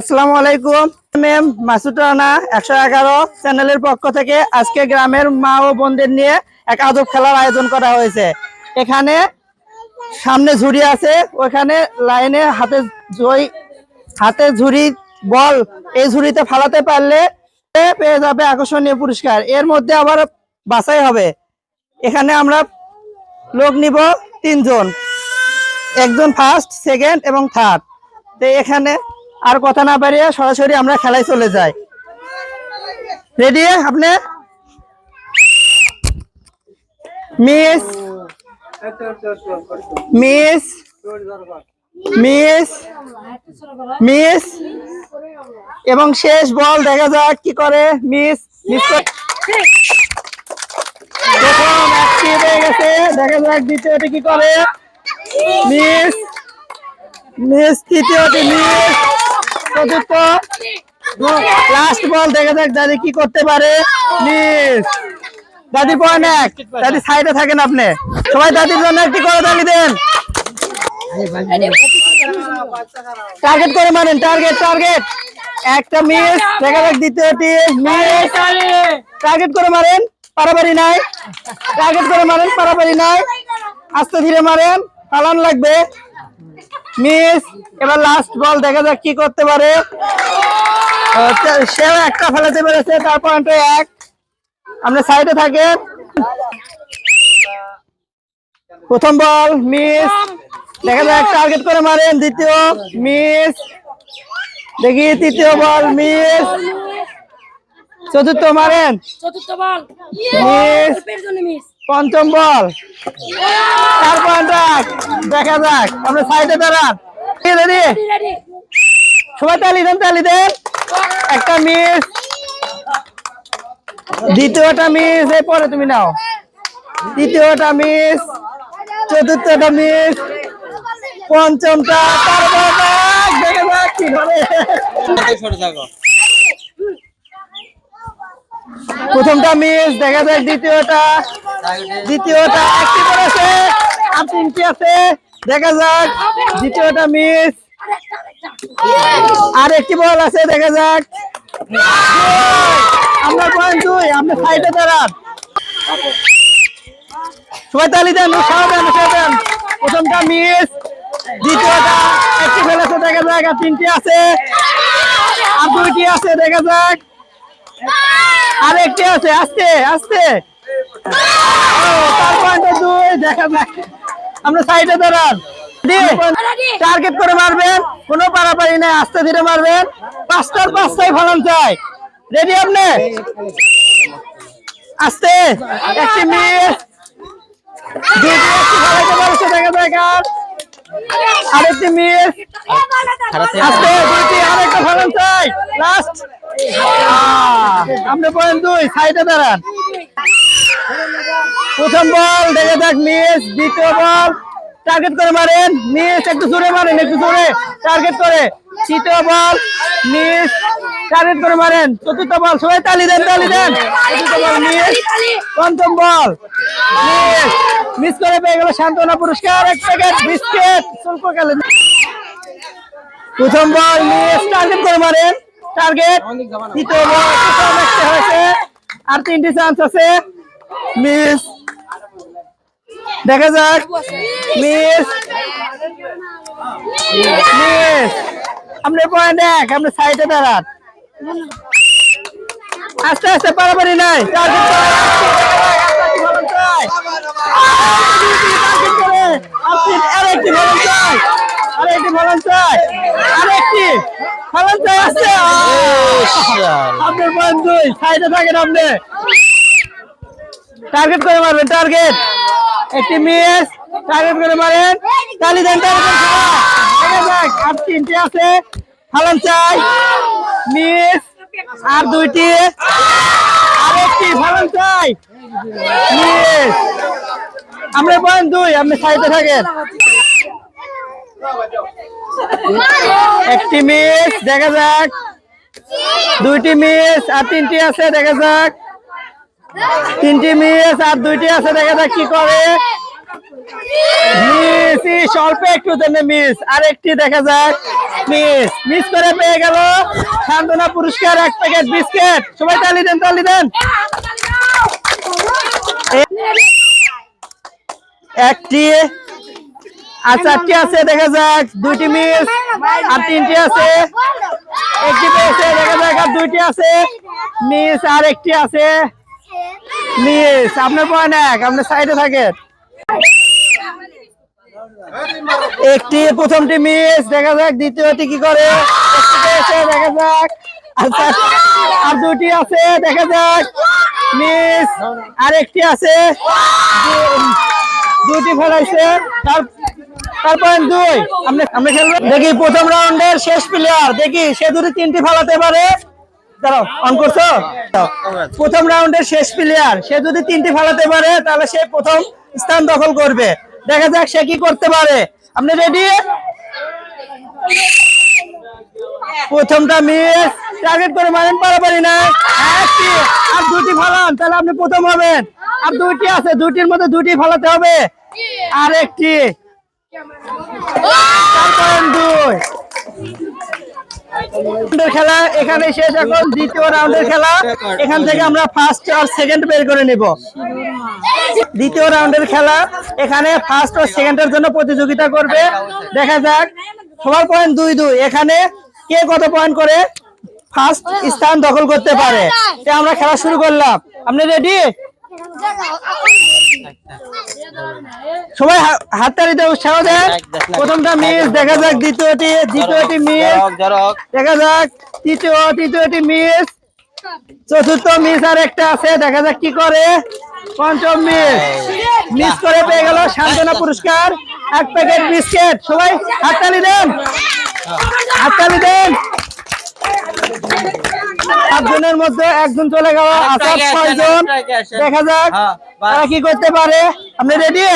আসসালামু আলাইকুম। ম্যাম মাসুদ রানা 111 চ্যানেলের পক্ষ থেকে আজকে গ্রামের মা ও বোনদের নিয়ে এক আদব খেলার আয়োজন করা হয়েছে। এখানে সামনে ঝুড়ি আছে, ওখানে লাইনে হাতে ঝুড়ি বল এই ঝুড়িতে ফালাতে পারলে পেয়ে যাবে আকর্ষণীয় পুরস্কার। এর মধ্যে আবার বাছাই হবে। এখানে আমরা লোক নিব 3 জন, একজন ফার্স্ট, সেকেন্ড এবং থার্ড। তো এখানে আর কথা না বাড়িয়ে সরাসরি আমরা খেলায় চলে যাই। রেডি? আপনি মিস মিস মিস মিস এবং শেষ বল দেখা যাক কি করে। মিস মিস প্রথম একটি হয়ে গেছে, দেখা যাক দ্বিতীয়টি কি করে। মিস মিস, তৃতীয়টি মিস, চতুর্থ লাস্ট বল দেখা যাক দাদি কি করতে পারে। মিস। দাদি পয়েন্ট এক। দাদি সাইডে থাকেন আপনি। সবাই দাদির জন্য একটি করে তালি দেন। টার্গেট করে মারেন, টার্গেট টার্গেট। একটা মিস, দেখা যাক দ্বিতীয়টি মিস। টার্গেট করে মারেন, পারাপারি নাই। টার্গেট করে মারেন, পারাপারি নাই। আস্তে ধীরে মারেন, পালান লাগবে। মিস। এবার লাস্ট বল দেখা যাক কি করতে পারে। সেও একটা ফেলাতে পেরেছে, তার পয়েন্ট 1। আপনি সাইডে থাকেন। প্রথম বল মিস, দেখা যাক টার্গেট করে মারেন। দ্বিতীয় মিস, দেখি তৃতীয় বল মিস। চতুর্থ মারেন, মিস। পঞ্চম বল, 4 পয়েন্ট। দেখা যাক, আপনি সাইডে দাঁড়ান। সবাই তালি দেন, তালি দেন। একটা মিস, দ্বিতীয়টা মিস, এরপরে তুমি নাও। তৃতীয়টা মিস, চতুর্থটা মিস, পঞ্চমটা। দেখা যাক কি করে। প্রথমটা মিস, দেখা যাক দ্বিতীয়টা একটি করেছে, আর 3টি আছে। দেখা যাক দ্বিতীয়টা মিস, আর একটি বল আছে, দেখা যাক। আমরা পয়েন্ট 2। আপনি সাইডে দাঁড়ান। সবাই তালি দেন, উৎসাহ দেন। প্রথমটা মিস, দ্বিতীয়টা একটি ফেলেছে, দেখা যাক। আর 3টি আছে, আর 2টি আছে, দেখা যাক। আর একটি আছে, আস্তে আস্তে। তার পয়েন্ট 2, দেখা যাক। আমরা সাইডে দাঁড়ান। টার্গেট করে মারবেন, কোনো পারাপারি নাই, আস্তে ধীরে মারবেন। 5টার 5টাই ফলান চাই। রেডি আপনি? আস্তে। একটি মিস, দুইটি একটি ফলাইতে পারছে, দেখা যাক। আরেকটি মিস, আস্তে। দুইটি, আরেকটা ফলান চাই। লাস্ট। আপনি পয়েন্ট 2, সাইডে দাঁড়ান। প্রথম বল দেখা যাক মিস, দ্বিতীয় বল টার্গেট করে মারেন, মিস। একটু জোরে মারেন, একটু জোরে টার্গেট করে। তৃতীয় বল মিস, টার্গেট করে মারেন। চতুর্থ বল, সবাই তালি দেন, তালি দেন। চতুর্থ বল মিস। পঞ্চম বল মিস, মিস করে পেয়ে গেল সান্ত্বনা পুরস্কার, 1 প্যাকেট বিস্কিট। শুল্ক গেলেন। প্রথম বল মিস, টার্গেট করে মারেন, টার্গেট। তৃতীয় বল একটা হয়েছে, আর 3টি চান্স আছে। মিস, দেখা যাক। Miss miss. আপনি পয়েন্ট 1, আপনি সাইডে দাঁড়ান। আস্তে আস্তে, পারাপারি নাই। আরেকটি ফলন চাই, আরেকটি ফলন চাই, আরেকটি ফলন চাই। আসছে। আপনার পয়েন্ট 2, সাইডে থাকেন। আপনি টার্গেট করে মারবেন, টার্গেট। একটি মিস, টার্গেট করে মারেন, তালি দেন, তালি দেন। দেখা যাক, আর 3টি আছে, ফলন চাই। মিস, আর 2টি, আরেকটি ফলন চাই। মিস। আমরা পয়েন্ট 2, আপনি সাইডে থাকেন। একটি মিস, দেখা যাক। 2টি মিস, আর 3টি আছে, দেখা যাক। 3টি মিস, আর 2টি আছে, দেখা যাক কি করে। মিস অল্প একটু জন্য মিস। আরেকটি দেখা যাক, মিস করে পেয়ে গেল সান্ত্বনা পুরস্কার 1 প্যাকেট বিস্কিট। সবাই তালি দেন, তালি দেন। একটি আর 4টি আছে দেখা যাক, 2টি মিস আর 3টি আছে, একটি পেয়েছে দেখা যাক, আর 2টি আছে মিস আর একটি আছে মিস। আপনার পয়েন্ট 1, আপনার সাইডে থাকেন। একটি প্রথমটি মিস দেখা যাক, দ্বিতীয়টি কি করে, একটি পেয়েছে দেখা যাক, আর 2টি আছে দেখা যাক মিস আর একটি আছে, 2টি ফেলাইছে। তারপর 2 আমরা খেলবো। দেখি প্রথম রাউন্ডের শেষ প্লেয়ার, দেখি সে যদি 3টি ফেলাতে পারে। দাঁড়াও, অন করছো? প্রথম রাউন্ডের শেষ প্লেয়ার, সে যদি 3টি ফেলাতে পারে তাহলে সে প্রথম স্থান দখল করবে। দেখা যাক সে কি করতে পারে। আপনি রেডি? প্রথমটা মিস, টার্গেট করে মারেন, পারাপারি না। আর 2টি ফেলান, তাহলে আপনি প্রথম হবেন। আর 2টি আছে, 2টির মধ্যে 2টি ফেলাতে হবে। আর একটি, 2 খেলা এখানে শেষ। এখন দ্বিতীয় রাউন্ডের খেলা, এখান থেকে আমরা ফার্স্ট আর সেকেন্ড বের করে নিব। দ্বিতীয় রাউন্ডের খেলা, এখানে ফার্স্ট ও সেকেন্ডের জন্য প্রতিযোগিতা করবে। দেখা যাক সবার পয়েন্ট 2-2। এখানে কে কত পয়েন্ট করে ফার্স্ট স্থান দখল করতে পারে। আমরা খেলা শুরু করলাম। আপনি রেডি? সবাই হাততালিতে উৎসাহ দেন। প্রথমটা মিস দেখা যাক, দ্বিতীয়টি মিস দেখা যাক, তৃতীয়টি মিস, চতুর্থ মিস আর একটা আছে, দেখা যাক কি করে। পঞ্চম মিস করে পেয়ে গেল সান্ত্বনা পুরস্কার 1 প্যাকেট বিস্কিট। সবাই হাততালি দেন, হাততালি দেন। 7 জনের মধ্যে 1 জন চলে গেল, আছে 6 জন। দেখা যাক তারা কি করতে পারে। আপনি রেডি?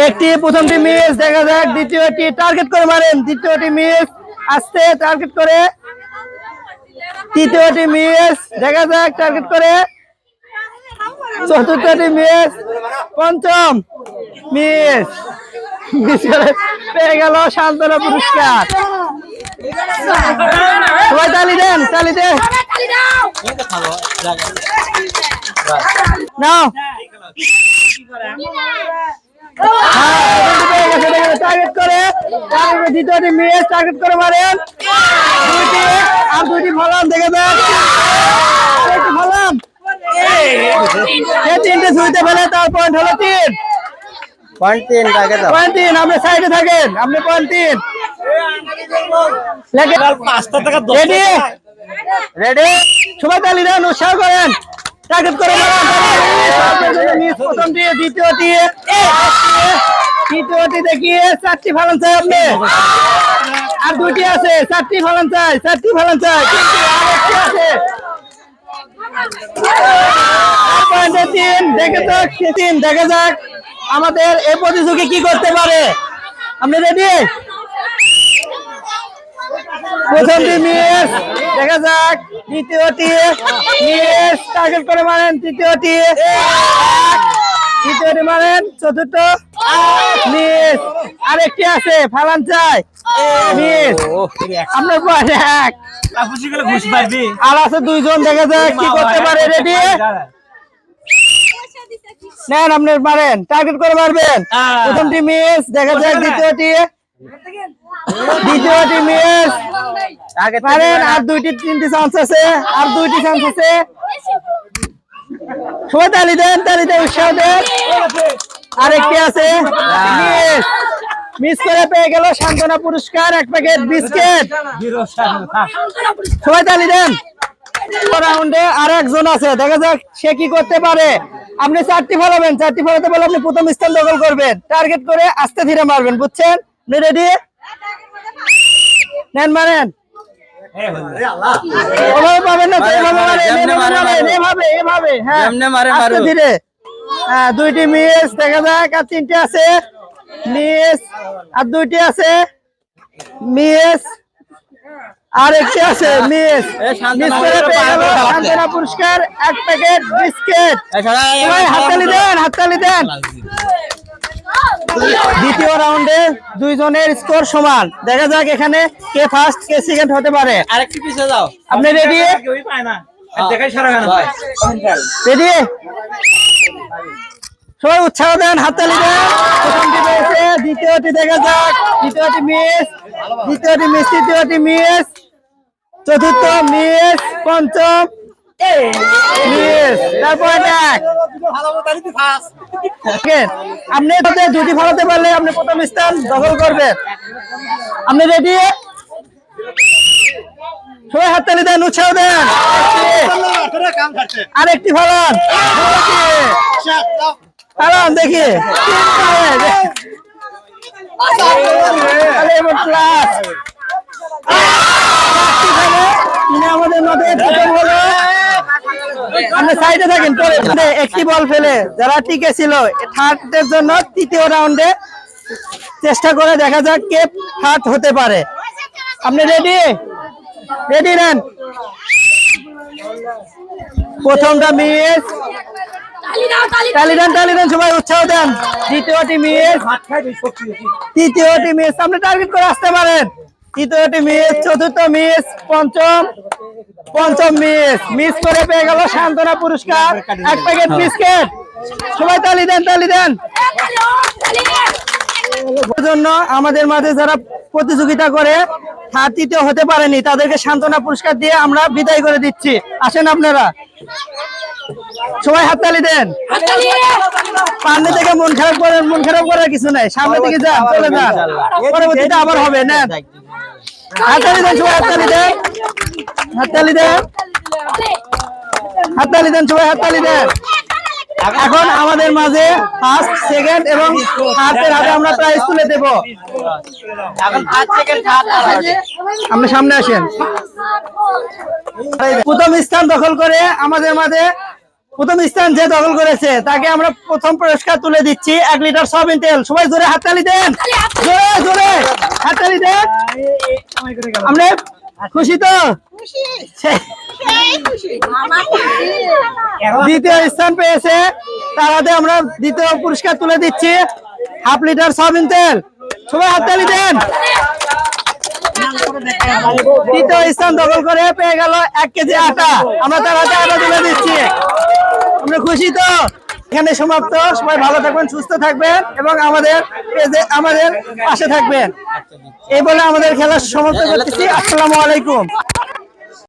একটি প্রথমটি মিস দেখা যাক, দ্বিতীয়টি টার্গেট করে মারেন, তৃতীয়টি মিস, আস্তে টার্গেট করে, তৃতীয়টি মিস দেখা যাক, টার্গেট করে, চতুর্থটি মিস, পঞ্চম মিস করে পেয়ে গেল সান্ত্বনা পুরস্কার। সবাই তালি দেন, তালি দেন। নাও টার্গেট করে, দ্বিতীয়টি মিস, টার্গেট করে মারেন, 2টি আর 2টি ফলান। দেখা যাক ফলান, 3টে ছুঁতে ফেলে, তার পয়েন্ট হলো 3। পয়েন্ট 3। আপনি সাইডে থাকেন, আপনি পয়েন্ট 3। রেডি? সবাই তালি দেন, উৎসাহ করেন, টার্গেট করে মারেন। প্রথমটি, তৃতীয়টি দেখিয়ে 4টি ফেলান চাই আপনি, আর 2টি আছে, 4টি ফেলান চাই, 4টি ফেলান চাই, আরেকটি আছে। দেখা যাক আমাদের এই প্রতিযোগী কি করতে পারে। আপনি রেডি? প্রথমটি মিস দেখা যাক, দ্বিতীয়টি মিস, টার্গেট করে মারেন, তৃতীয়টি মারেন, চতুর্থ মিস, আরেকটি আছে ফালান চাই, মিস। আপনার পয়েন্ট 1 আর আছে 2 জন। দেখা যাক কি করতে পারে। রেডি? নেন, আপনি মারেন, টার্গেট করে মারবেন। প্রথমটি মিস দেখা যাক, দ্বিতীয়টি মিস মারেন, আর 3টি চান্স আছে, আর 2টি চান্স আছে। সবাই তালি দেন, তালিতে উৎসাহ দেন। আরেকটি আছে, মিস করে পেয়ে গেল সান্ত্বনা পুরস্কার 1 প্যাকেট বিস্কিট। সবাই তালি দেন। রাউন্ডে আর 1 জন আছে, দেখা যাক সে কি করতে পারে। আপনি 4টি ফেলাবেন, 4টি ফেলাতে বলে আপনি প্রথম স্থান দখল করবেন। টার্গেট করে আস্তে ধীরে মারবেন, বুঝছেন? আপনি রেডি? নেন, মারেন। পাবেন না, এভাবে, হ্যাঁ, আস্তে ধীরে। 2টি মিস দেখা যাক, আর 3টে আছে মিস, আর 2টি আছে মিস, আর একটি আছে মিস মিস করে পেয়ে গেল সান্ত্বনা পুরস্কার 1 প্যাকেট বিস্কিট। সবাই হাততালি দেন। দ্বিতীয় রাউন্ডে দুইজনের স্কোর সমান। দেখা যাক এখানে কে ফার্স্ট কে সেকেন্ড হতে পারে। আরেকটু পিছে যাও। আপনি রেডি? রেডি? সবাই উৎসাহ দেন, হাততালি দেন। প্রথমটি পেয়েছে, দ্বিতীয়টি দেখা যাক, তৃতীয়টি মিস, তৃতীয়টি মিস, চতুর্থ মিস, পঞ্চম মিস। তারপর আপনি দুটি ফলাতে পারলে আপনি প্রথম স্থান দখল করবেন। আপনি রেডি? সবাই হাততালি দেন, উৎসাহ দেন। আরেকটি ফলান, দেখি আমাদের মধ্যে প্রথম হলো। আপনি সাইডে থাকেন। একটি বল ফেলে যারা টিকে ছিল থার্ডের জন্য তৃতীয় রাউন্ডে চেষ্টা করে দেখা যাক কে থার্ড হতে পারে। আপনি রেডি? রেডি নেন। প্রথমটা মিস, তালি দেন সবাই, উৎসাহ দেন। দ্বিতীয়টি মিস, তৃতীয়টি মিস, আপনি টার্গেট করে আসতে পারেন। তৃতীয়টি মিস, চতুর্থ মিস, পঞ্চম মিস করে পেয়ে গেল সান্ত্বনা পুরস্কার 1 প্যাকেট বিস্কিট। সবাই তালি দেন। জন্য আমাদের মাঝে যারা প্রতিযোগিতা করে তৃতীয় হতে পারেনি তাদেরকে সান্ত্বনা পুরস্কার দিয়ে আমরা বিদায় করে দিচ্ছি। আসেন আপনারা সবাই হাততালি দেন। সামনে থেকে মন খারাপ করার কিছু নাই, সামনে থেকে যান, চলে যান, পরবর্তীতে আবার হবে। নেন, হাততালি দেন সবাই, হাততালি দেন সবাই, হাততালি দেন। এখন আমাদের মাঝে ফার্স্ট, সেকেন্ড এবং থার্ডের হাতে আমরা প্রাইজ তুলে দেব। আপনি সামনে আসেন। প্রথম স্থান দখল করে আমাদের মাঝে প্রথম স্থান যে দখল করেছে তাকে আমরা প্রথম পুরস্কার তুলে দিচ্ছি 1 লিটার সয়াবিন তেল। সবাই জোরে হাততালি দেন, জোরে হাততালি দেন। আপনি খুশি তো? দ্বিতীয় স্থান পেয়েছে তার হাতে আমরা দ্বিতীয় পুরস্কার তুলে দিচ্ছি 1/2 লিটার সয়াবিন তেল। সবাই হাততালি দেন। তৃতীয় স্থান দখল করে পেয়ে গেল 1 কেজি আটা। আমরা তার হাতে আটা তুলে দিচ্ছি। আমরা খুশি তো? এখানে সমাপ্ত। সবাই ভালো থাকবেন, সুস্থ থাকবেন এবং আমাদের পাশে থাকবেন। এই বলে আমাদের খেলা সমাপ্ত করতেছি। আসসালামু আলাইকুম।